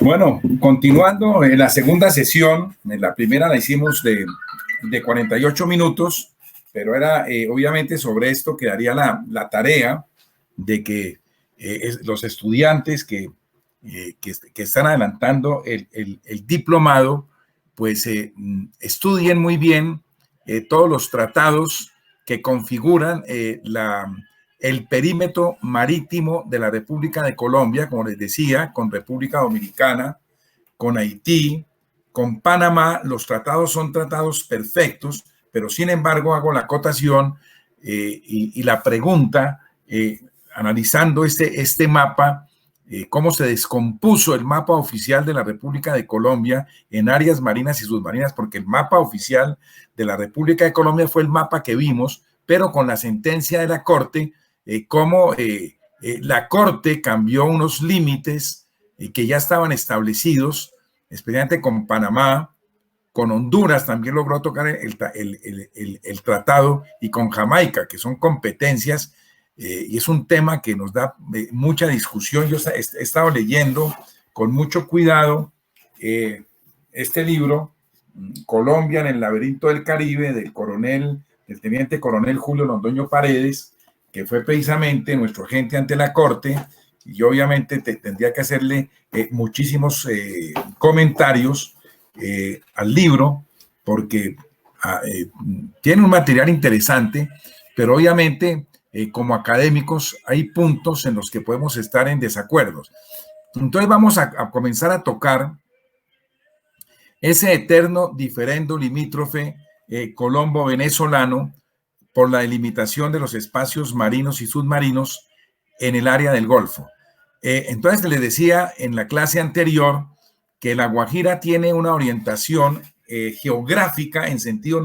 Bueno, continuando en la segunda sesión, en la primera la hicimos de 48 minutos, pero era obviamente sobre esto quedaría la tarea de que los estudiantes que están adelantando el diplomado, pues estudien muy bien todos los tratados que configuran el perímetro marítimo de la República de Colombia, como les decía, con República Dominicana, con Haití, con Panamá. Los tratados son tratados perfectos, pero sin embargo hago la acotación y la pregunta, analizando este mapa, cómo se descompuso el mapa oficial de la República de Colombia en áreas marinas y submarinas, porque el mapa oficial de la República de Colombia fue el mapa que vimos, pero con la sentencia de la Corte, cómo la Corte cambió unos límites que ya estaban establecidos, especialmente con Panamá, con Honduras también logró tocar el tratado, y con Jamaica, que son competencias, y es un tema que nos da mucha discusión. Yo he estado leyendo con mucho cuidado este libro, Colombia en el laberinto del Caribe, del teniente coronel Julio Londoño Paredes, que fue precisamente nuestro agente ante la Corte, y yo obviamente tendría que hacerle muchísimos comentarios al libro, porque tiene un material interesante, pero obviamente como académicos hay puntos en los que podemos estar en desacuerdos. Entonces vamos a comenzar a tocar ese eterno diferendo limítrofe colombo-venezolano por la delimitación de los espacios marinos y submarinos en el área del Golfo. Entonces les decía en la clase anterior que La Guajira tiene una orientación geográfica en sentido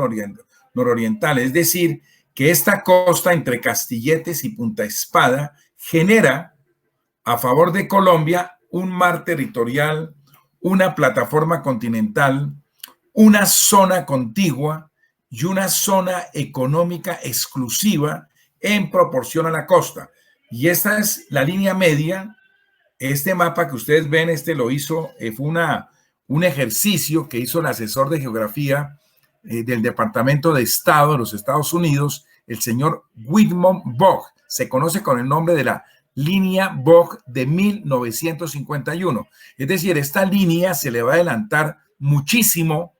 nororiental, es decir, que esta costa entre Castilletes y Punta Espada genera a favor de Colombia un mar territorial, una plataforma continental, una zona contigua y una zona económica exclusiva en proporción a la costa. Y esta es la línea media. Este mapa que ustedes ven, lo hizo, fue un ejercicio que hizo el asesor de geografía del Departamento de Estado de los Estados Unidos, el señor Whitmore Bogg. Se conoce con el nombre de la línea Bogg de 1951. Es decir, esta línea se le va a adelantar muchísimo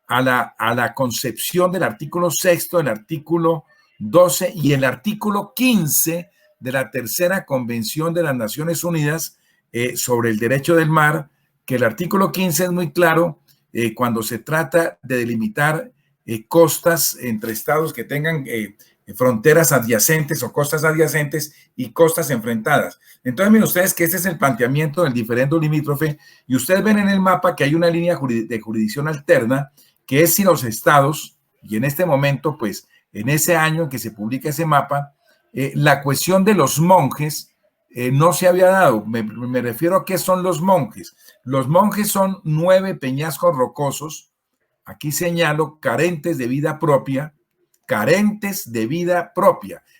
a la concepción del artículo 6, del artículo 12 y el artículo 15 de la tercera Convención de las Naciones Unidas sobre el derecho del mar, que el artículo 15 es muy claro cuando se trata de delimitar costas entre estados que tengan fronteras adyacentes o costas adyacentes y costas enfrentadas. Entonces, miren ustedes que este es el planteamiento del diferendo limítrofe, y ustedes ven en el mapa que hay una línea de jurisdicción alterna, que es si los estados, y en este momento, pues, en ese año en que se publica ese mapa, la cuestión de los monjes no se había dado. Me refiero a qué son los monjes. Los monjes son 9 peñascos rocosos, aquí señalo, carentes de vida propia,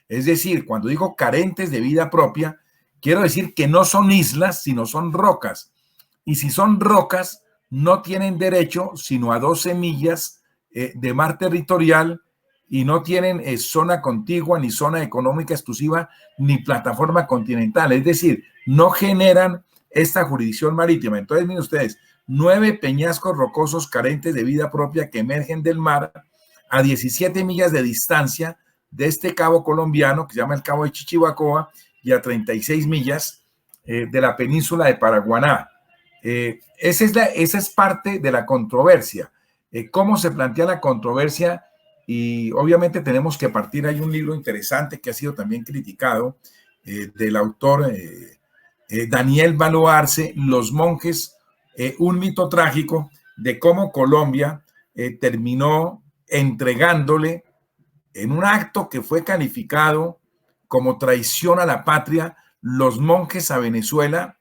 Es decir, cuando digo carentes de vida propia, quiero decir que no son islas, sino son rocas. Y si son rocas, no tienen derecho sino a 12 millas de mar territorial, y no tienen zona contigua, ni zona económica exclusiva, ni plataforma continental. Es decir, no generan esta jurisdicción marítima. Entonces, miren ustedes, 9 peñascos rocosos carentes de vida propia que emergen del mar a 17 millas de distancia de este cabo colombiano, que se llama el Cabo de Chichibacoa, y a 36 millas de la península de Paraguaná. Esa es parte de la controversia. ¿Cómo se plantea la controversia? Y obviamente tenemos que partir. Hay un libro interesante que ha sido también criticado del autor Daniel Baloarse, Los monjes, un mito trágico, de cómo Colombia terminó entregándole en un acto que fue calificado como traición a la patria los monjes a Venezuela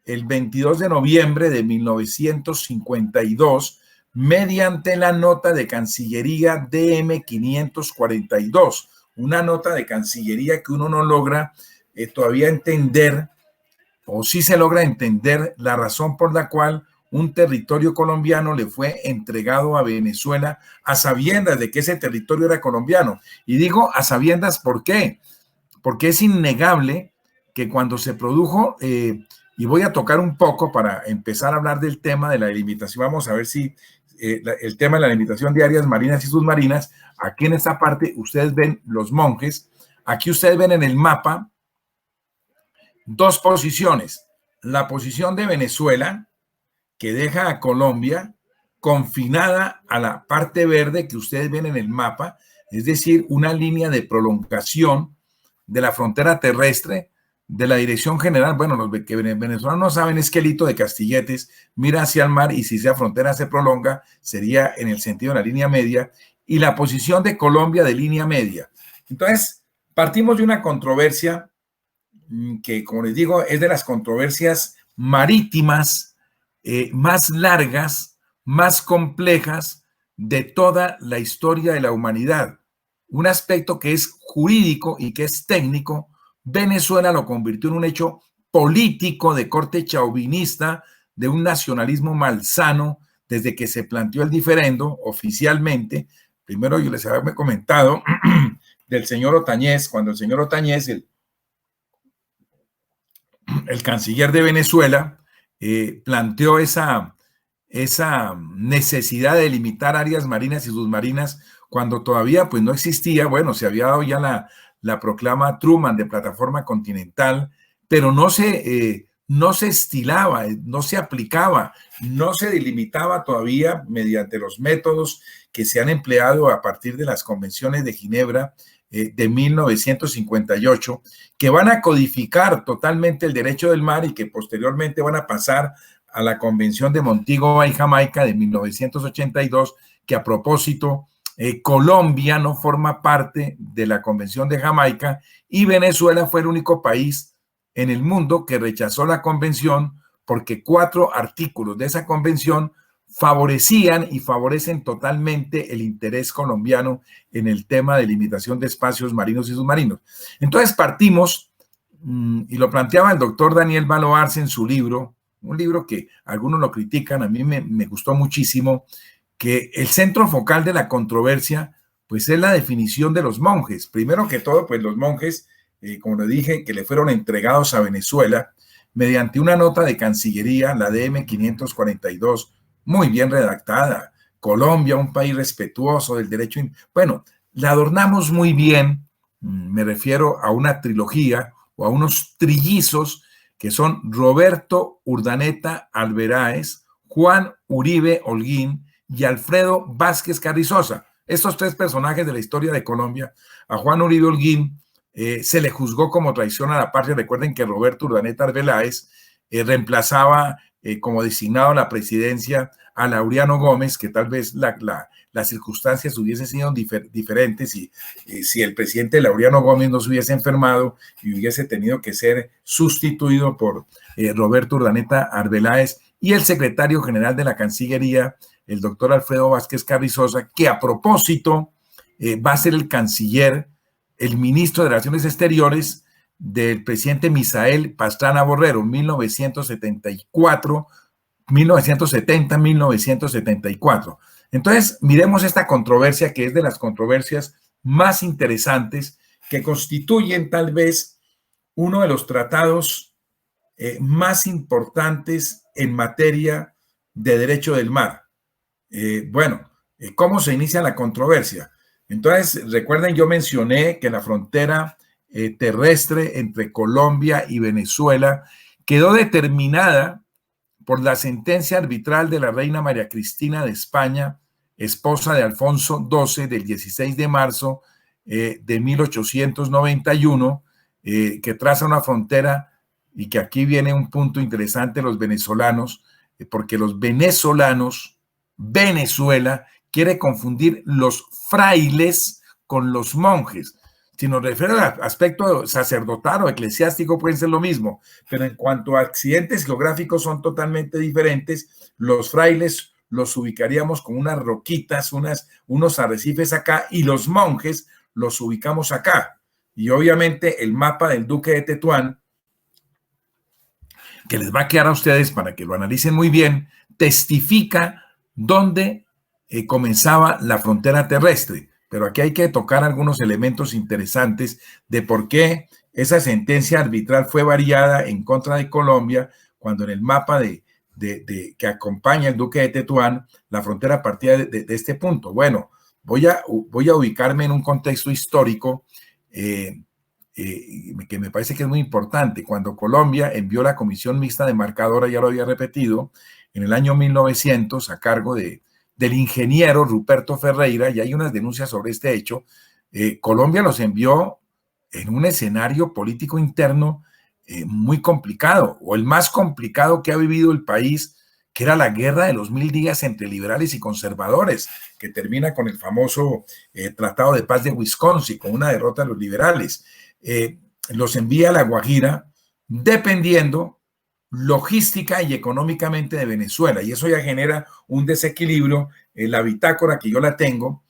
el 22 de noviembre de 1952, mediante la nota de Cancillería DM 542, una nota de Cancillería que uno no logra todavía entender o sí se logra entender la razón por la cual un territorio colombiano le fue entregado a Venezuela a sabiendas de que ese territorio era colombiano. Y digo a sabiendas, ¿por qué? Porque es innegable que cuando se produjo, y voy a tocar un poco para empezar a hablar del tema de la delimitación, vamos a ver si el tema de la delimitación de áreas marinas y submarinas, aquí en esta parte ustedes ven los monjes, aquí ustedes ven en el mapa dos posiciones, la posición de Venezuela, que deja a Colombia confinada a la parte verde que ustedes ven en el mapa, es decir, una línea de prolongación de la frontera terrestre de la dirección general. Bueno, los que venezolanos no saben es que el hito de Castilletes mira hacia el mar y si esa frontera se prolonga sería en el sentido de la línea media, y la posición de Colombia de línea media. Entonces, partimos de una controversia que, como les digo, es de las controversias marítimas más largas, más complejas de toda la historia de la humanidad. Un aspecto que es jurídico y que es técnico, Venezuela lo convirtió en un hecho político de corte chauvinista, de un nacionalismo malsano, desde que se planteó el diferendo oficialmente. Primero yo les había comentado del señor Otañez, cuando el señor Otañez, el canciller de Venezuela, planteó esa necesidad de limitar áreas marinas y submarinas cuando todavía pues no existía. Bueno, se había dado ya la proclama Truman de plataforma continental, pero no se estilaba, no se aplicaba, no se delimitaba todavía mediante los métodos que se han empleado a partir de las convenciones de Ginebra de 1958, que van a codificar totalmente el derecho del mar y que posteriormente van a pasar a la Convención de Montego y Jamaica de 1982, que a propósito, Colombia no forma parte de la Convención de Jamaica y Venezuela fue el único país en el mundo que rechazó la convención porque 4 artículos de esa convención favorecían y favorecen totalmente el interés colombiano en el tema de limitación de espacios marinos y submarinos. Entonces partimos, y lo planteaba el doctor Daniel Valo Arce en su libro, un libro que algunos lo critican, a mí me gustó muchísimo, que el centro focal de la controversia pues es la definición de los monjes. Primero que todo, pues los monjes, como le dije, que le fueron entregados a Venezuela mediante una nota de Cancillería, la DM 542, muy bien redactada. Colombia, un país respetuoso del derecho. Bueno, la adornamos muy bien, me refiero a una trilogía o a unos trillizos que son Roberto Urdaneta Alveráez, Juan Uribe Holguín y Alfredo Vázquez Carrizosa. Estos 3 personajes de la historia de Colombia. A Juan Uribe Holguín se le juzgó como traición a la patria. Recuerden que Roberto Urdaneta Arbeláez reemplazaba como designado a la presidencia a Laureano Gómez, que tal vez las circunstancias hubiesen sido diferentes si el presidente Laureano Gómez no se hubiese enfermado y hubiese tenido que ser sustituido por Roberto Urdaneta Arbeláez, y el secretario general de la Cancillería, el doctor Alfredo Vázquez Carrizosa, que a propósito va a ser el canciller, el ministro de Relaciones Exteriores del presidente Misael Pastrana Borrero, 1970-1974. Entonces, miremos esta controversia, que es de las controversias más interesantes, que constituyen tal vez uno de los tratados más importantes en materia de derecho del mar. ¿Cómo se inicia la controversia? Entonces, recuerden, yo mencioné que la frontera terrestre entre Colombia y Venezuela quedó determinada por la sentencia arbitral de la reina María Cristina de España, esposa de Alfonso XII, del 16 de marzo de 1891, que traza una frontera, y que aquí viene un punto interesante, los venezolanos, porque los venezolanos, Venezuela, quiere confundir los frailes con los monjes. Si nos refiere al aspecto sacerdotal o eclesiástico, pueden ser lo mismo, pero en cuanto a accidentes geográficos son totalmente diferentes. Los frailes los ubicaríamos con unas roquitas, unos arrecifes acá, y los monjes los ubicamos acá. Y obviamente el mapa del Duque de Tetuán que les va a quedar a ustedes para que lo analicen muy bien, testifica dónde comenzaba la frontera terrestre. Pero aquí hay que tocar algunos elementos interesantes de por qué esa sentencia arbitral fue variada en contra de Colombia, cuando en el mapa que acompaña el Duque de Tetuán, la frontera partía de este punto. Bueno, voy a ubicarme en un contexto histórico que me parece que es muy importante. Cuando Colombia envió la Comisión Mixta Demarcadora, ya lo había repetido, en el año 1900 a cargo del ingeniero Ruperto Ferreira, y hay unas denuncias sobre este hecho, Colombia los envió en un escenario político interno muy complicado, o el más complicado que ha vivido el país, que era la guerra de los 1000 días entre liberales y conservadores, que termina con el famoso Tratado de Paz de Wisconsin, con una derrota de los liberales. Los envía a La Guajira, dependiendo logística y económicamente de Venezuela, y eso ya genera un desequilibrio. La bitácora que yo la tengo,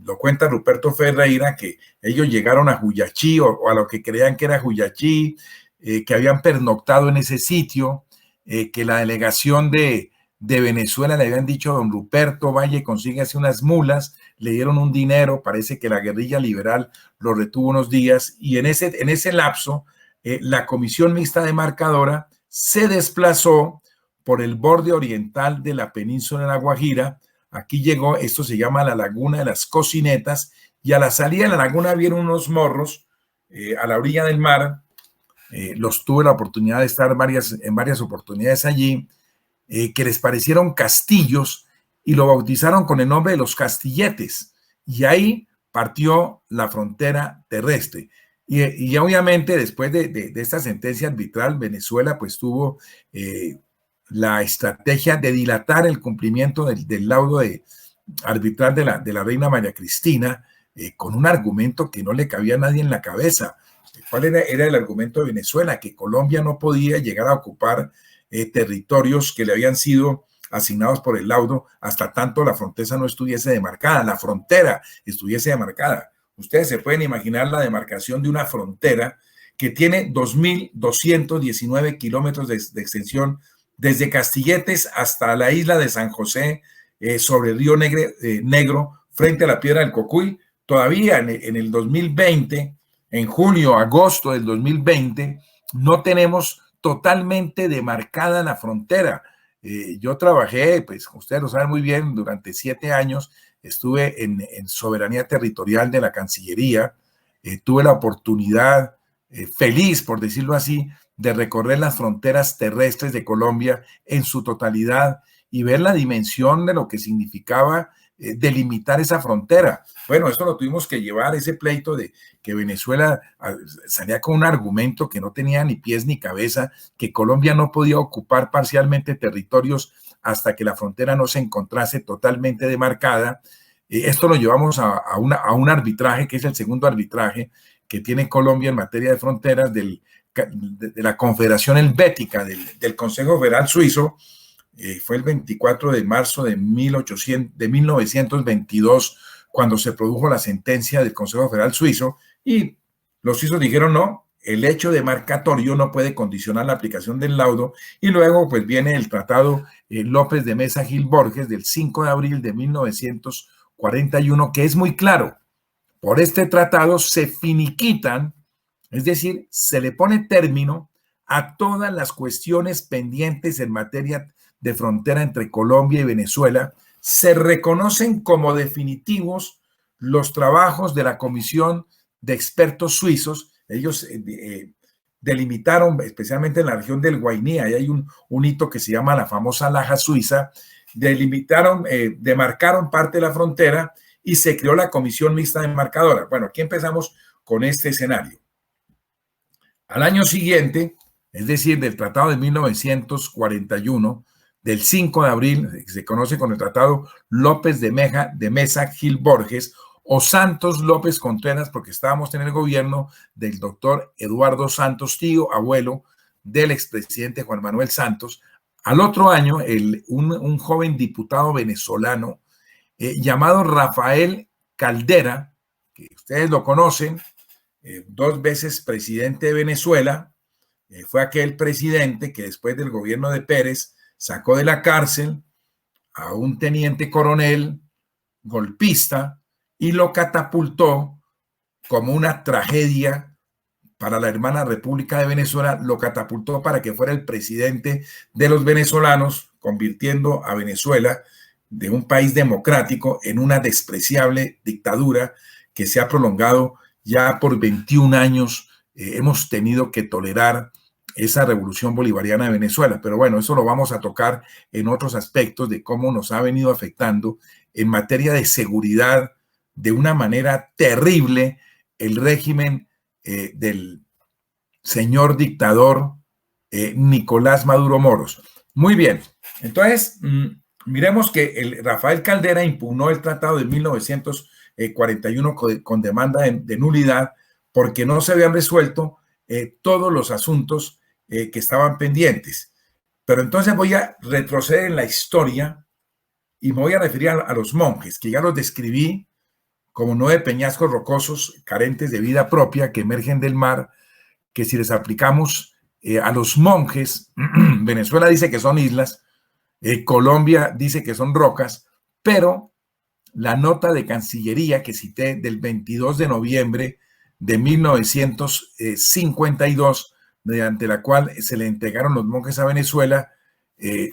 lo cuenta Ruperto Ferreira, que ellos llegaron a Huyachí, o a lo que creían que era Huyachí, que habían pernoctado en ese sitio, que la delegación de Venezuela le habían dicho a don Ruperto, vaya y consíguese unas mulas, le dieron un dinero, parece que la guerrilla liberal lo retuvo unos días, y en ese lapso, la Comisión Mixta Demarcadora se desplazó por el borde oriental de la península de La Guajira. Aquí llegó, esto se llama la Laguna de las Cocinetas, y a la salida de la laguna vieron unos morros a la orilla del mar. Los tuve la oportunidad de estar en varias oportunidades allí, que les parecieron castillos, y lo bautizaron con el nombre de los Castilletes, y ahí partió la frontera terrestre. Y obviamente después de esta sentencia arbitral, Venezuela pues tuvo la estrategia de dilatar el cumplimiento del laudo arbitral de la reina María Cristina, con un argumento que no le cabía a nadie en la cabeza. ¿Cuál era el argumento de Venezuela? Que Colombia no podía llegar a ocupar territorios que le habían sido asignados por el laudo hasta tanto la frontera no estuviese demarcada, la frontera estuviese demarcada. Ustedes se pueden imaginar la demarcación de una frontera que tiene 2.219 kilómetros de extensión, desde Castilletes hasta la isla de San José, sobre el río Negro, frente a la Piedra del Cocuy. Todavía en el 2020, en julio, agosto del 2020, no tenemos totalmente demarcada la frontera. Yo trabajé, pues ustedes lo saben muy bien, durante 7 años estuve en soberanía territorial de la Cancillería. Tuve la oportunidad, feliz por decirlo así, de recorrer las fronteras terrestres de Colombia en su totalidad y ver la dimensión de lo que significaba delimitar esa frontera. Bueno, esto lo tuvimos que llevar, ese pleito de que Venezuela salía con un argumento que no tenía ni pies ni cabeza, que Colombia no podía ocupar parcialmente territorios hasta que la frontera no se encontrase totalmente demarcada. Esto lo llevamos a un arbitraje, que es el segundo arbitraje que tiene Colombia en materia de fronteras de la Confederación Helvética del Consejo Federal Suizo. Fue el 24 de marzo de 1922 cuando se produjo la sentencia del Consejo Federal Suizo, y los suizos dijeron no, el hecho demarcatorio no puede condicionar la aplicación del laudo. Y luego pues viene el Tratado López de Mesa Gil Borges del 5 de abril de 1941, que es muy claro. Por este tratado se finiquitan, es decir, se le pone término a todas las cuestiones pendientes en materia de frontera entre Colombia y Venezuela. Se reconocen como definitivos los trabajos de la Comisión de Expertos Suizos. Ellos delimitaron, especialmente en la región del Guainí, ahí hay un hito que se llama la famosa Laja Suiza, delimitaron, demarcaron parte de la frontera y se creó la Comisión Mixta Demarcadora. Bueno, aquí empezamos con este escenario. Al año siguiente, es decir, del Tratado de 1941, del 5 de abril, se conoce con el Tratado López de Mesa Gil Borges, o Santos López Contreras, porque estábamos en el gobierno del doctor Eduardo Santos, tío, abuelo del expresidente Juan Manuel Santos. Al otro año, un joven diputado venezolano llamado Rafael Caldera, que ustedes lo conocen, 2 veces presidente de Venezuela, Fue aquel presidente que después del gobierno de Pérez sacó de la cárcel a un teniente coronel golpista y lo catapultó como una tragedia para la hermana República de Venezuela, lo catapultó para que fuera el presidente de los venezolanos, convirtiendo a Venezuela de un país democrático en una despreciable dictadura que se ha prolongado ya por 21 años. Hemos tenido que tolerar esa revolución bolivariana de Venezuela, pero bueno, eso lo vamos a tocar en otros aspectos de cómo nos ha venido afectando en materia de seguridad de una manera terrible el régimen del señor dictador Nicolás Maduro Moros. Muy bien, entonces miremos que Rafael Caldera impugnó el tratado de 1941 con demanda de nulidad porque no se habían resuelto todos los asuntos que estaban pendientes. Pero entonces voy a retroceder en la historia y me voy a referir a los monjes, que ya los describí como 9 peñascos rocosos carentes de vida propia que emergen del mar, que si les aplicamos a los monjes, Venezuela dice que son islas, Colombia dice que son rocas, pero la nota de Cancillería que cité del 22 de noviembre de 1952, mediante la cual se le entregaron los monjes a Venezuela,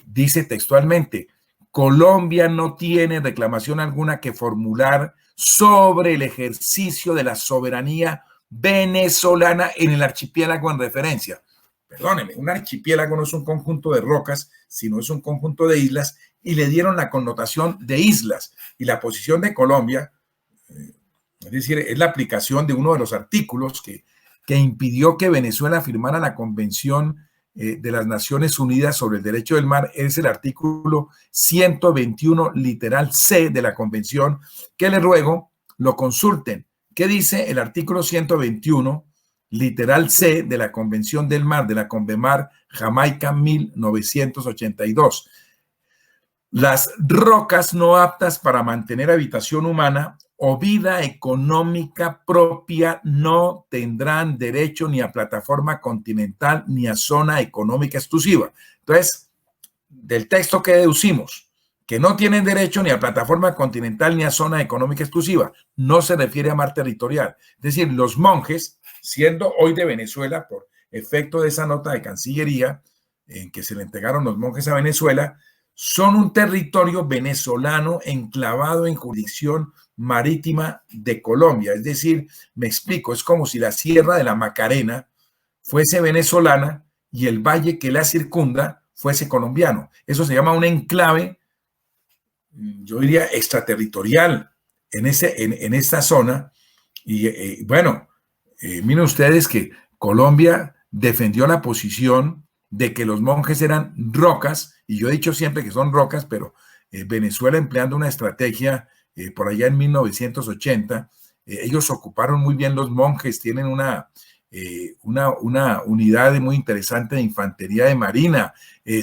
dice textualmente: Colombia no tiene reclamación alguna que formular sobre el ejercicio de la soberanía venezolana en el archipiélago en referencia. Perdónenme, un archipiélago no es un conjunto de rocas, sino es un conjunto de islas, y le dieron la connotación de islas. Y la posición de Colombia, es decir, es la aplicación de uno de los artículos que impidió que Venezuela firmara la Convención de las Naciones Unidas sobre el Derecho del Mar, es el artículo 121, literal C de la Convención, que les ruego lo consulten. ¿Qué dice el artículo 121, literal C de la Convención del Mar, de la Convemar Jamaica 1982? Las rocas no aptas para mantener habitación humana o vida económica propia no tendrán derecho ni a plataforma continental ni a zona económica exclusiva. Entonces, del texto que deducimos, que no tienen derecho ni a plataforma continental ni a zona económica exclusiva, no se refiere a mar territorial. Es decir, los monjes, siendo hoy de Venezuela, por efecto de esa nota de Cancillería en que se le entregaron los monjes a Venezuela, son un territorio venezolano enclavado en jurisdicción marítima de Colombia. Es decir, me explico, es como si la Sierra de la Macarena fuese venezolana y el valle que la circunda fuese colombiano. Eso se llama un enclave, yo diría extraterritorial en esta zona. Y bueno, miren ustedes que Colombia defendió la posición de que los monjes eran rocas, y yo he dicho siempre que son rocas, pero Venezuela, empleando una estrategia por allá en 1980, ellos ocuparon muy bien los monjes, tienen una unidad muy interesante de infantería de marina,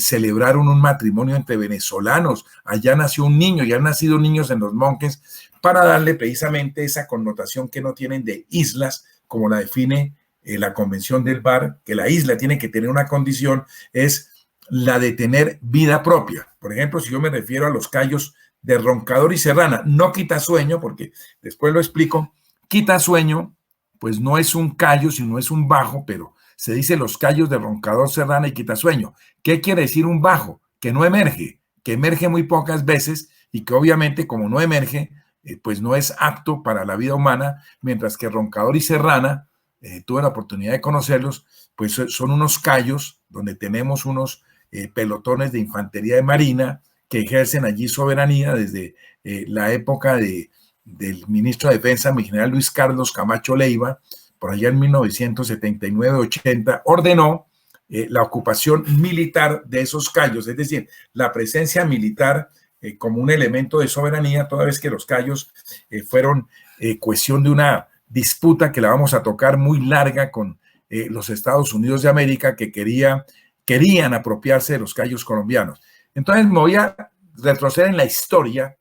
celebraron un matrimonio entre venezolanos, allá nació un niño, ya han nacido niños en los monjes, para darle precisamente esa connotación que no tienen de islas, como la define la Convención del Mar, que la isla tiene que tener una condición, es la de tener vida propia. Por ejemplo, si yo me refiero a los cayos de Roncador y Serrana, no Quitasueño, porque después lo explico, Quitasueño, pues no es un cayo, sino es un bajo, pero se dice los cayos de Roncador, Serrana y Quitasueño. ¿Qué quiere decir un bajo? Que no emerge, que emerge muy pocas veces y que obviamente como no emerge, pues no es apto para la vida humana, mientras que Roncador y Serrana, tuve la oportunidad de conocerlos, pues son unos cayos donde tenemos unos pelotones de infantería de marina que ejercen allí soberanía desde la época del ministro de Defensa, mi general Luis Carlos Camacho Leiva, por allá en 1979-80, ordenó la ocupación militar de esos cayos, es decir, la presencia militar como un elemento de soberanía, toda vez que los cayos fueron cuestión de una disputa que la vamos a tocar muy larga con los Estados Unidos de América, que querían apropiarse de los cayos colombianos. Entonces me voy a retroceder en la historia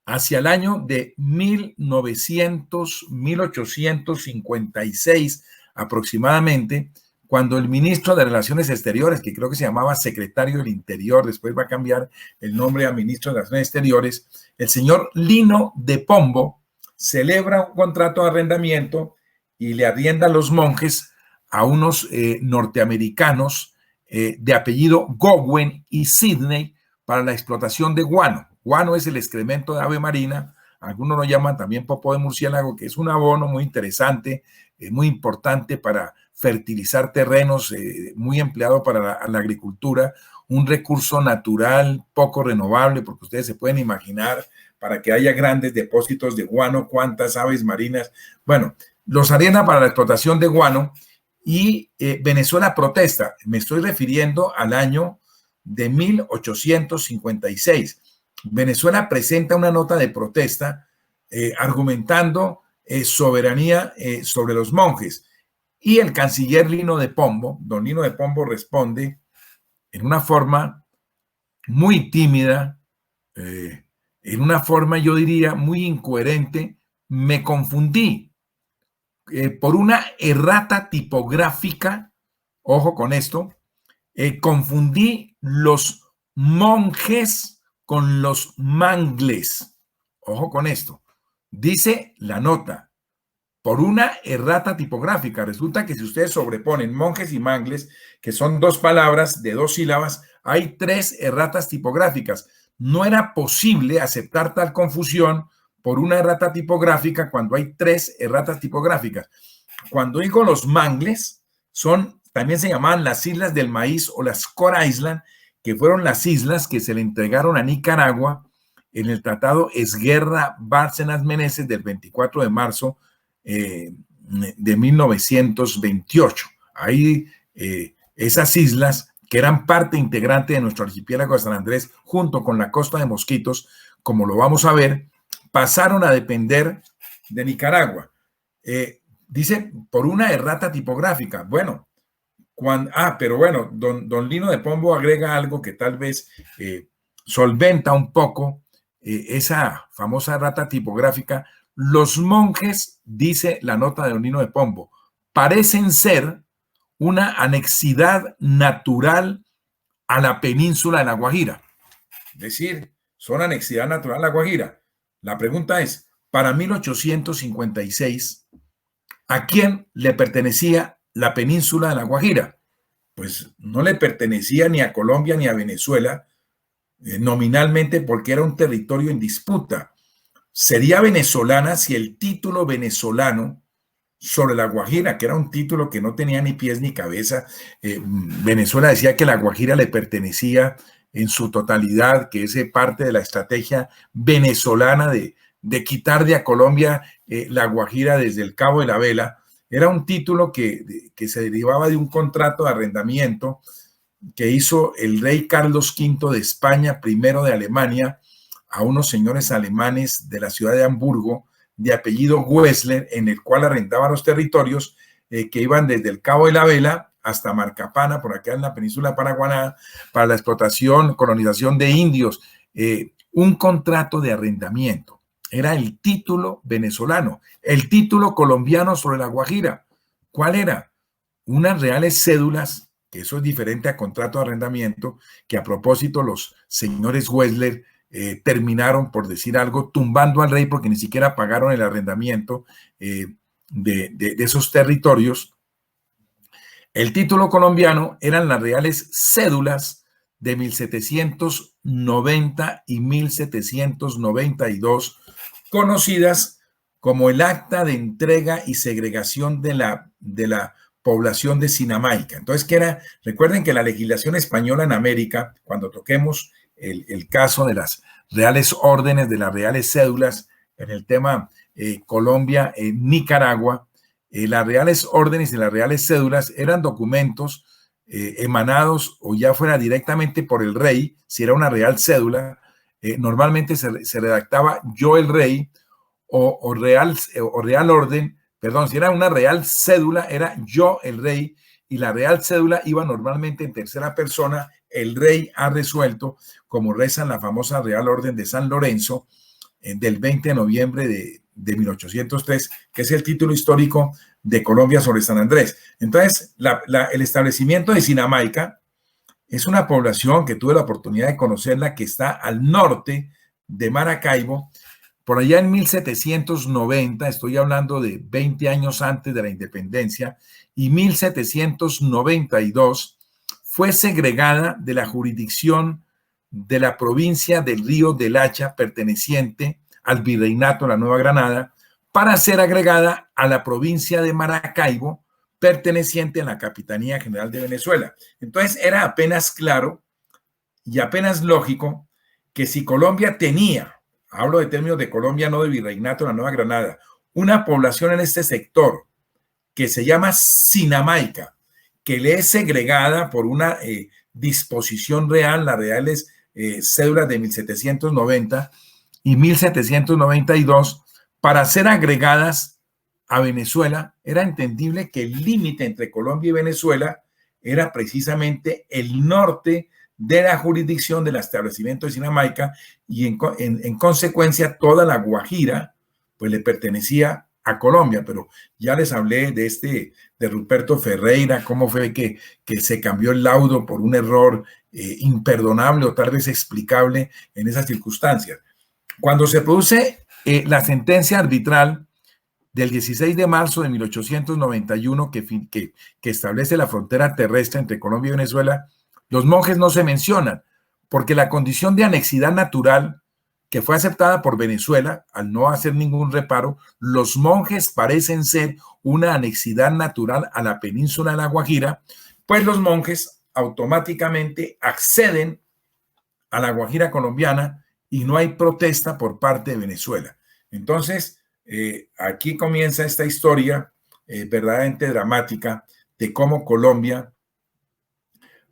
hacia el año de 1856 aproximadamente, cuando el ministro de Relaciones Exteriores, que creo que se llamaba secretario del Interior, después va a cambiar el nombre a ministro de Relaciones Exteriores, el señor Lino de Pombo celebra un contrato de arrendamiento y le arrienda a los monjes a unos norteamericanos de apellido Gowen y Sidney para la explotación de guano. Guano es el excremento de ave marina, algunos lo llaman también popó de murciélago, que es un abono muy interesante, muy importante para fertilizar terrenos, muy empleado para la agricultura, un recurso natural poco renovable, porque ustedes se pueden imaginar, para que haya grandes depósitos de guano, cuántas aves marinas. Bueno, los arrienda para la explotación de guano y Venezuela protesta. Me estoy refiriendo al año de 1856. Venezuela presenta una nota de protesta argumentando soberanía sobre los monjes. Y el canciller Lino de Pombo, don Lino de Pombo, responde en una forma muy tímida, en una forma, yo diría, muy incoherente. Me confundí por una errata tipográfica, ojo con esto, confundí los monjes con los mangles. Ojo con esto. Dice la nota, por una errata tipográfica. Resulta que si ustedes sobreponen monjes y mangles, que son dos palabras de dos sílabas, hay tres erratas tipográficas. No era posible aceptar tal confusión por una errata tipográfica cuando hay tres erratas tipográficas. Cuando digo los mangles, también se llamaban las Islas del Maíz o las Core Island, que fueron las islas que se le entregaron a Nicaragua en el Tratado Esguerra-Bárcenas-Meneses del 24 de marzo de 1928. Ahí esas islas, que eran parte integrante de nuestro archipiélago de San Andrés, junto con la costa de Mosquitos, como lo vamos a ver, pasaron a depender de Nicaragua. Dice, por una errata tipográfica. Bueno, pero bueno, don Lino de Pombo agrega algo que tal vez solventa un poco esa famosa errata tipográfica. Los monjes, dice la nota de don Lino de Pombo, parecen ser una anexidad natural a la península de La Guajira. Es decir, son anexidad natural a La Guajira. La pregunta es, para 1856, ¿a quién le pertenecía la península de La Guajira? Pues no le pertenecía ni a Colombia ni a Venezuela, nominalmente, porque era un territorio en disputa. Sería venezolana si el título venezolano sobre La Guajira, que era un título que no tenía ni pies ni cabeza, Venezuela decía que La Guajira le pertenecía en su totalidad, que es parte de la estrategia venezolana de quitar a Colombia La Guajira desde el Cabo de la Vela. Era un título que se derivaba de un contrato de arrendamiento que hizo el rey Carlos V de España, primero de Alemania, a unos señores alemanes de la ciudad de Hamburgo, de apellido Wessler, en el cual arrendaba los territorios que iban desde el Cabo de la Vela hasta Marcapana, por acá en la península de Paraguaná, para la explotación, colonización de indios. Un contrato de arrendamiento. Era el título venezolano. El título colombiano sobre La Guajira, ¿cuál era? Unas reales cédulas, que eso es diferente a contrato de arrendamiento, que a propósito los señores Wessler terminaron, por decir algo, tumbando al rey porque ni siquiera pagaron el arrendamiento de esos territorios. El título colombiano eran las reales cédulas de 1790 y 1792, conocidas como el Acta de Entrega y Segregación de la población de Sinamaica. Entonces, ¿qué era? Recuerden que la legislación española en América, cuando toquemos el caso de las reales órdenes, de las reales cédulas, en el tema Colombia, Nicaragua, las reales órdenes y las reales cédulas eran documentos emanados o ya fuera directamente por el rey, si era una real cédula, normalmente se redactaba yo el rey o real orden, perdón, si era una real cédula era yo el rey y la real cédula iba normalmente en tercera persona, el rey ha resuelto, como reza en la famosa Real Orden de San Lorenzo, del 20 de noviembre de 1803, que es el título histórico de Colombia sobre San Andrés. Entonces, el establecimiento de Sinamaica es una población que tuve la oportunidad de conocerla, que está al norte de Maracaibo, por allá en 1790, estoy hablando de 20 años antes de la independencia, y 1792 fue segregada de la jurisdicción de la provincia del Río del Hacha, perteneciente al Virreinato de la Nueva Granada, para ser agregada a la provincia de Maracaibo, perteneciente a la Capitanía General de Venezuela. Entonces era apenas claro y apenas lógico que si Colombia tenía, hablo de términos de Colombia, no de Virreinato de la Nueva Granada, una población en este sector que se llama Sinamaica, que le es segregada por una disposición real, las reales cédulas de 1790 y 1792, para ser agregadas a Venezuela, era entendible que el límite entre Colombia y Venezuela era precisamente el norte de la jurisdicción del establecimiento de Sinamaica, y en consecuencia toda la Guajira pues le pertenecía a Colombia. Pero ya les hablé de Ruperto Ferreira, cómo fue que se cambió el laudo por un error imperdonable o tal vez explicable en esas circunstancias. Cuando se produce la sentencia arbitral del 16 de marzo de 1891 que establece la frontera terrestre entre Colombia y Venezuela, los monjes no se mencionan, porque la condición de anexidad natural que fue aceptada por Venezuela, al no hacer ningún reparo, los monjes parecen ser una anexidad natural a la península de La Guajira, pues los monjes automáticamente acceden a la Guajira colombiana y no hay protesta por parte de Venezuela. Entonces, aquí comienza esta historia verdaderamente dramática de cómo Colombia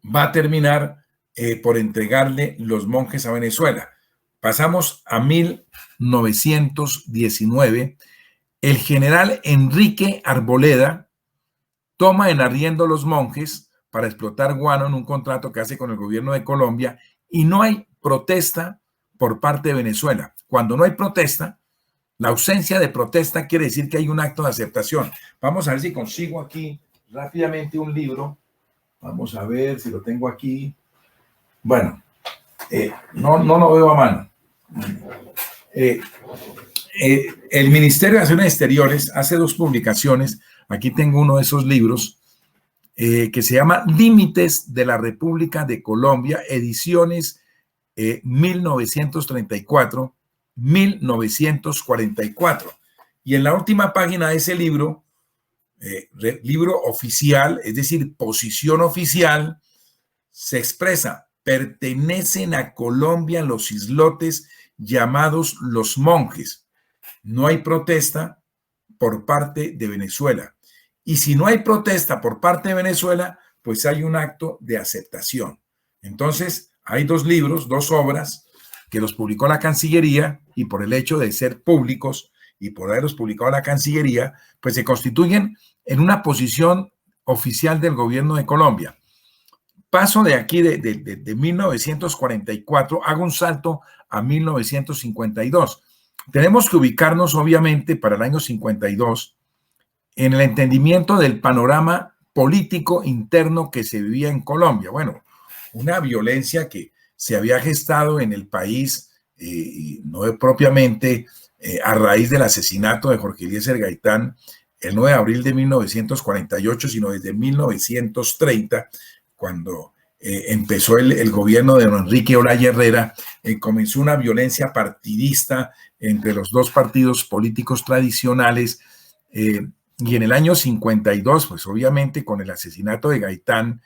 va a terminar por entregarle los monjes a Venezuela. Pasamos a 1919. El general Enrique Arboleda toma en arriendo los monjes para explotar guano en un contrato que hace con el gobierno de Colombia, y no hay protesta por parte de Venezuela. Cuando no hay protesta, la ausencia de protesta quiere decir que hay un acto de aceptación. Vamos a ver si consigo aquí rápidamente un libro. Vamos a ver si lo tengo aquí. Bueno, no lo veo a mano. El Ministerio de Relaciones Exteriores hace 2 publicaciones. Aquí tengo uno de esos libros que se llama Límites de la República de Colombia, ediciones 1934-1944. Y en la última página de ese libro, libro oficial, es decir, posición oficial, se expresa: pertenecen a Colombia los islotes llamados Los Monjes. No hay protesta por parte de Venezuela. Y si no hay protesta por parte de Venezuela, pues hay un acto de aceptación. Entonces, hay 2 libros, 2 obras que los publicó la Cancillería, y por el hecho de ser públicos y por haberlos publicado la Cancillería, pues se constituyen en una posición oficial del gobierno de Colombia. Paso de aquí de 1944, hago un salto a 1952. Tenemos que ubicarnos, obviamente, para el año 52, en el entendimiento del panorama político interno que se vivía en Colombia. Bueno, una violencia que se había gestado en el país, no propiamente a raíz del asesinato de Jorge Eliezer Gaitán el 9 de abril de 1948, sino desde 1930, cuando empezó el gobierno de don Enrique Olaya Herrera. Comenzó una violencia partidista entre los 2 partidos políticos tradicionales, y en el año 52, pues obviamente con el asesinato de Gaitán,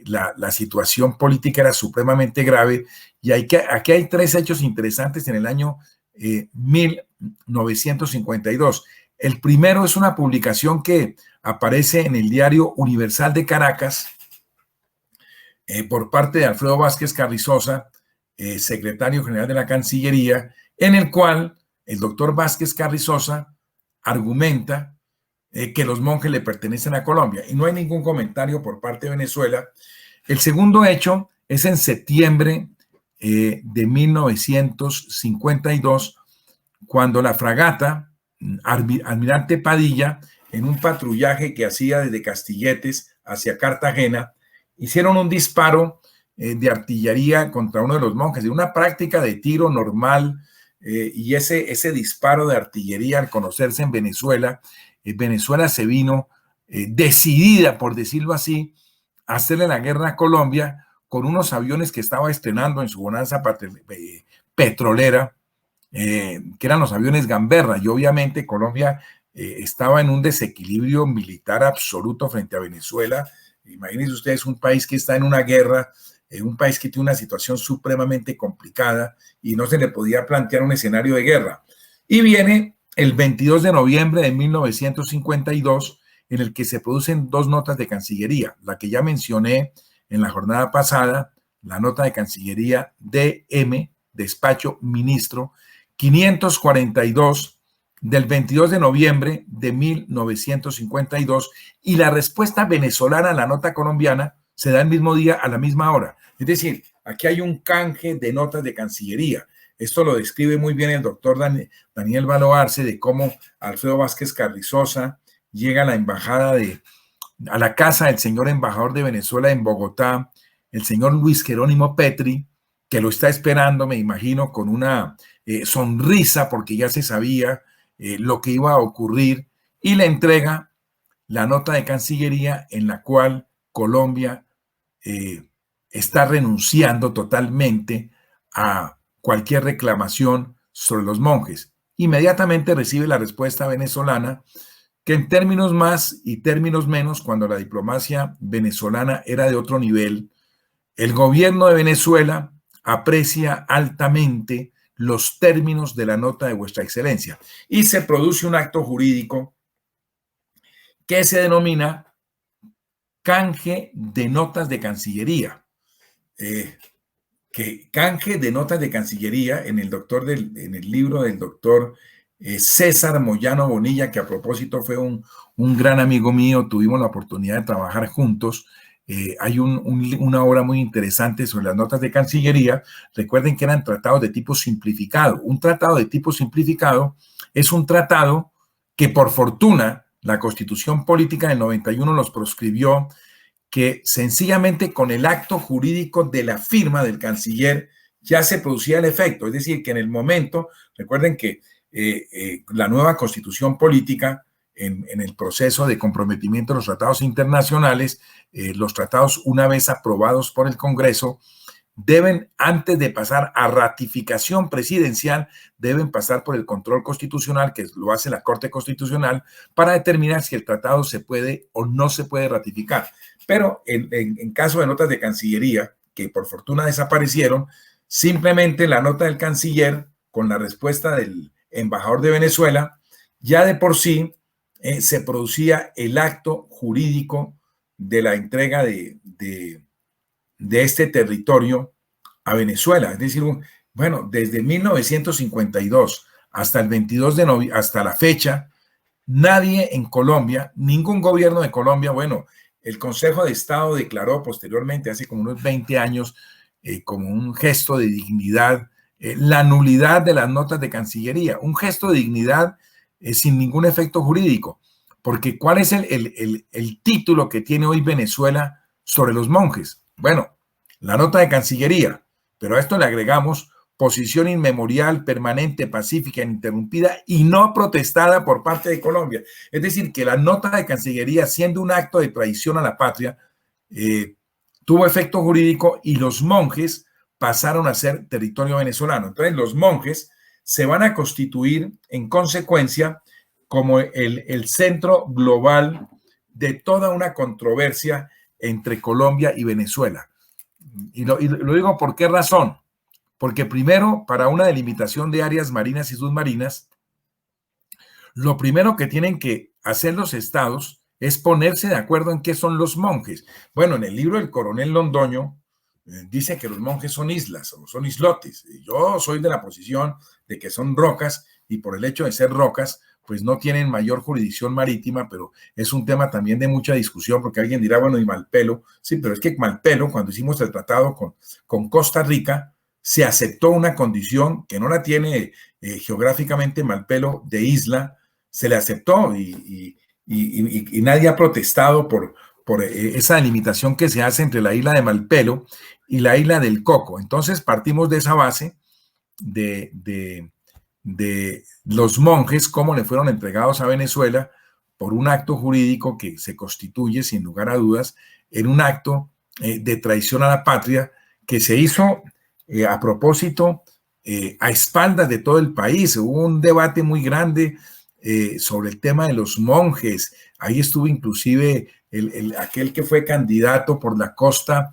la situación política era supremamente grave, y aquí hay 3 hechos interesantes en el año 1952. El primero es una publicación que aparece en el diario Universal de Caracas por parte de Alfredo Vázquez Carrizosa, secretario general de la Cancillería, en el cual el doctor Vázquez Carrizosa argumenta que los monjes le pertenecen a Colombia, y no hay ningún comentario por parte de Venezuela. El segundo hecho es en septiembre de 1952, cuando la fragata Almirante Padilla, en un patrullaje que hacía desde Castilletes hacia Cartagena, hicieron un disparo de artillería contra uno de los monjes, de una práctica de tiro normal, y ese disparo de artillería, al conocerse en Venezuela, Venezuela se vino decidida, por decirlo así, a hacerle la guerra a Colombia con unos aviones que estaba estrenando en su bonanza petrolera, que eran los aviones Gamberra, y obviamente Colombia estaba en un desequilibrio militar absoluto frente a Venezuela. Imagínense ustedes un país que está en una guerra, un país que tiene una situación supremamente complicada y no se le podía plantear un escenario de guerra. Y viene el 22 de noviembre de 1952, en el que se producen dos notas de Cancillería, la que ya mencioné en la jornada pasada, la nota de Cancillería DM, despacho ministro, 542 del 22 de noviembre de 1952, y la respuesta venezolana a la nota colombiana se da el mismo día a la misma hora. Es decir, aquí hay un canje de notas de Cancillería. Esto lo describe muy bien el doctor Daniel Baloarse, de cómo Alfredo Vázquez Carrizosa llega a la embajada a la casa del señor embajador de Venezuela en Bogotá, el señor Luis Jerónimo Petri, que lo está esperando, me imagino, con una sonrisa, porque ya se sabía lo que iba a ocurrir, y le entrega la nota de Cancillería en la cual Colombia está renunciando totalmente a cualquier reclamación sobre los monjes. Inmediatamente recibe la respuesta venezolana, que en términos más y términos menos, cuando la diplomacia venezolana era de otro nivel, el gobierno de Venezuela aprecia altamente los términos de la nota de Vuestra Excelencia, y se produce un acto jurídico que se denomina canje de notas de Cancillería. Que canje de notas de Cancillería en el libro del doctor César Moyano Bonilla, que a propósito fue un gran amigo mío, tuvimos la oportunidad de trabajar juntos. Hay una obra muy interesante sobre las notas de Cancillería. Recuerden que eran tratados de tipo simplificado. Un tratado de tipo simplificado es un tratado que, por fortuna, la Constitución Política del 91 los proscribió, que sencillamente con el acto jurídico de la firma del canciller ya se producía el efecto. Es decir, que en el momento, recuerden que la nueva Constitución Política, en el proceso de comprometimiento de los tratados internacionales, los tratados, una vez aprobados por el Congreso, deben, antes de pasar a ratificación presidencial, deben pasar por el control constitucional, que lo hace la Corte Constitucional, para determinar si el tratado se puede o no se puede ratificar. Pero en caso de notas de Cancillería, que por fortuna desaparecieron, simplemente la nota del canciller con la respuesta del embajador de Venezuela, ya de por sí se producía el acto jurídico de la entrega de este territorio a Venezuela. Es decir, bueno, desde 1952 hasta el 22 de noviembre, hasta la fecha, nadie en Colombia, ningún gobierno de Colombia, bueno, el Consejo de Estado declaró posteriormente, hace como unos 20 años, como un gesto de dignidad, la nulidad de las notas de Cancillería, un gesto de dignidad sin ningún efecto jurídico, porque ¿cuál es el título que tiene hoy Venezuela sobre los monjes? Bueno, la nota de Cancillería, pero a esto le agregamos posición inmemorial, permanente, pacífica, ininterrumpida y no protestada por parte de Colombia. Es decir, que la nota de Cancillería, siendo un acto de traición a la patria, tuvo efecto jurídico y los monjes pasaron a ser territorio venezolano. Entonces, los monjes se van a constituir en consecuencia como el centro global de toda una controversia entre Colombia y Venezuela. Y lo digo por qué razón. Porque primero, para una delimitación de áreas marinas y submarinas, lo primero que tienen que hacer los estados es ponerse de acuerdo en qué son los monjes. Bueno, en el libro del coronel Londoño dice que los monjes son islas o son islotes. Yo soy de la posición de que son rocas, y por el hecho de ser rocas, pues no tienen mayor jurisdicción marítima, pero es un tema también de mucha discusión, porque alguien dirá, bueno, y Malpelo, sí, pero es que Malpelo, cuando hicimos el tratado con Costa Rica, se aceptó una condición que no la tiene geográficamente Malpelo de isla, se le aceptó y nadie ha protestado por esa delimitación que se hace entre la isla de Malpelo y la isla del Coco. Entonces partimos de esa base de los monjes, cómo le fueron entregados a Venezuela por un acto jurídico que se constituye, sin lugar a dudas, en un acto de traición a la patria que se hizo a propósito, a espaldas de todo el país. Hubo un debate muy grande sobre el tema de los monjes. Ahí estuvo inclusive aquel que fue candidato por la costa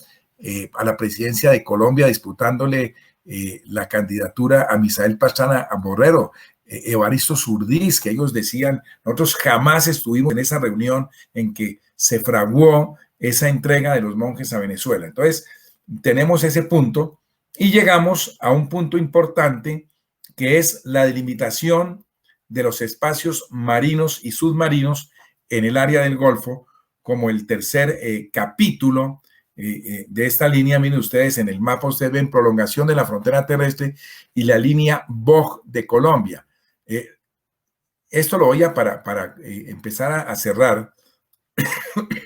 a la presidencia de Colombia, disputándole la candidatura a Misael Pastrana a Borrero, Evaristo Zurdís, que ellos decían, nosotros jamás estuvimos en esa reunión en que se fraguó esa entrega de los monjes a Venezuela. Entonces, tenemos ese punto y llegamos a un punto importante que es la delimitación de los espacios marinos y submarinos en el área del Golfo, como el tercer capítulo de esta línea. Miren ustedes, en el mapa ustedes ven prolongación de la frontera terrestre y la línea BOG de Colombia. Esto lo voy a para empezar a cerrar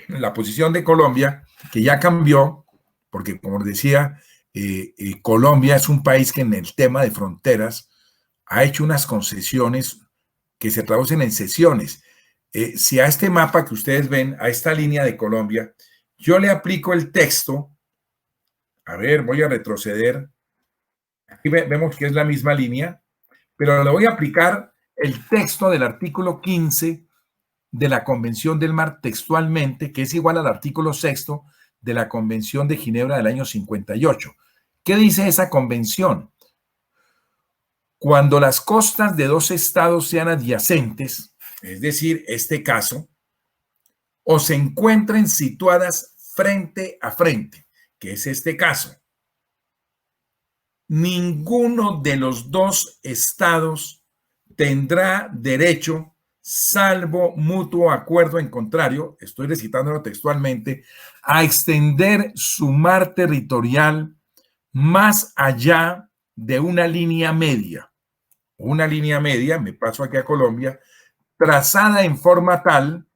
la posición de Colombia, que ya cambió, porque como decía, Colombia es un país que en el tema de fronteras ha hecho unas concesiones que se traducen en cesiones. Si a este mapa que ustedes ven, a esta línea de Colombia, yo le aplico el texto, a ver, voy a retroceder, aquí vemos que es la misma línea, pero le voy a aplicar el texto del artículo 15 de la Convención del Mar textualmente, que es igual al artículo 6 de la Convención de Ginebra del año 58. ¿Qué dice esa convención? Cuando las costas de dos estados sean adyacentes, es decir, este caso, o se encuentren situadas frente a frente, que es este caso, ninguno de los dos estados tendrá derecho, salvo mutuo acuerdo en contrario, estoy recitándolo textualmente, a extender su mar territorial más allá de una línea media. Una línea media, me paso aquí a Colombia, trazada en forma tal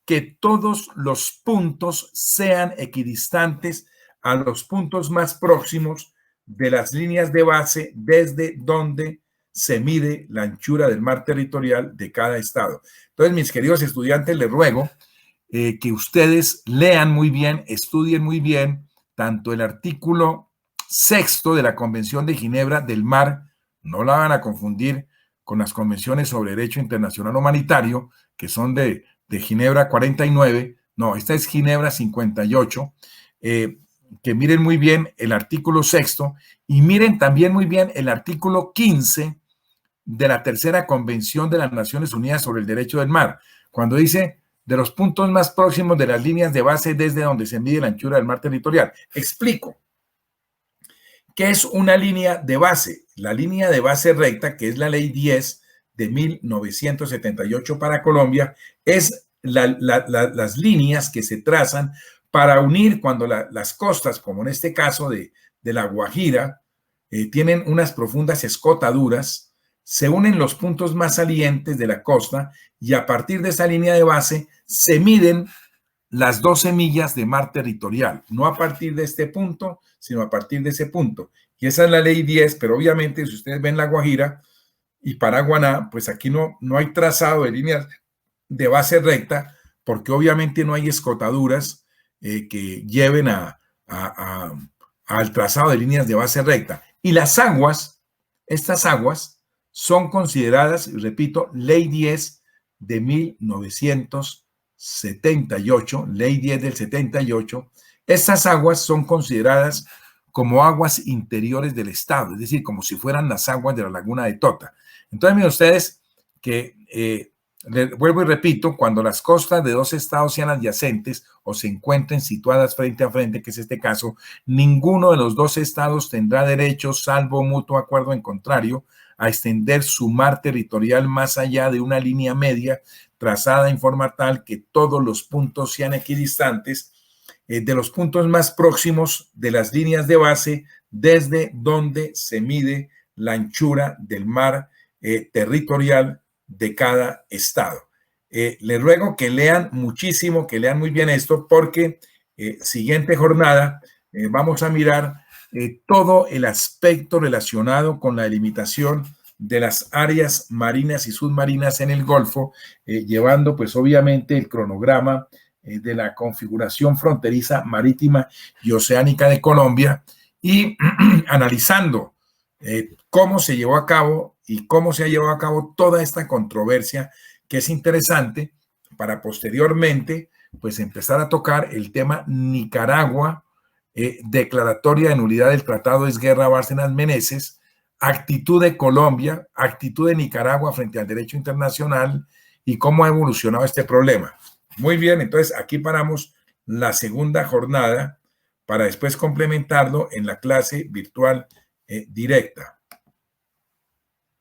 que todos los puntos sean equidistantes a los puntos más próximos de las líneas de base desde donde se mide la anchura del mar territorial de cada estado. Entonces, mis queridos estudiantes, les ruego que ustedes lean muy bien, estudien muy bien, tanto el artículo 6 de la Convención de Ginebra del Mar, no la van a confundir con las convenciones sobre derecho internacional humanitario, que son de Ginebra 49, no, esta es Ginebra 58, que miren muy bien el artículo 6 y miren también muy bien el artículo 15 de la tercera Convención de las Naciones Unidas sobre el Derecho del Mar, cuando dice de los puntos más próximos de las líneas de base desde donde se mide la anchura del mar territorial. Explico. ¿Qué es una línea de base? La línea de base recta, que es la Ley 10 de 1978 para Colombia, es las líneas que se trazan para unir cuando las costas, como en este caso de La Guajira, tienen unas profundas escotaduras, se unen los puntos más salientes de la costa y a partir de esa línea de base se miden las 12 millas de mar territorial, no a partir de este punto, sino a partir de ese punto. Y esa es la Ley 10, pero obviamente si ustedes ven La Guajira y Paraguaná, pues aquí no hay trazado de líneas de base recta, porque obviamente no hay escotaduras que lleven al trazado de líneas de base recta. Y las aguas, estas aguas, son consideradas, repito, Ley 10 de 1978, Ley 10 del 78. Estas aguas son consideradas como aguas interiores del estado, es decir, como si fueran las aguas de la laguna de Tota. Entonces, miren ustedes que, vuelvo y repito, cuando las costas de dos estados sean adyacentes o se encuentren situadas frente a frente, que es este caso, ninguno de los dos estados tendrá derecho, salvo mutuo acuerdo en contrario, a extender su mar territorial más allá de una línea media trazada en forma tal que todos los puntos sean equidistantes de los puntos más próximos de las líneas de base desde donde se mide la anchura del mar territorial de cada estado. Les ruego que lean muchísimo, que lean muy bien esto, porque siguiente jornada vamos a mirar todo el aspecto relacionado con la delimitación de las áreas marinas y submarinas en el Golfo, llevando pues obviamente el cronograma de la configuración fronteriza marítima y oceánica de Colombia y analizando cómo se llevó a cabo y cómo se ha llevado a cabo toda esta controversia, que es interesante para posteriormente pues empezar a tocar el tema Nicaragua, declaratoria de nulidad del Tratado de Guerra Bárcenas Meneses, actitud de Colombia, actitud de Nicaragua frente al derecho internacional y cómo ha evolucionado este problema. Muy bien, entonces aquí paramos la segunda jornada para después complementarlo en la clase virtual directa.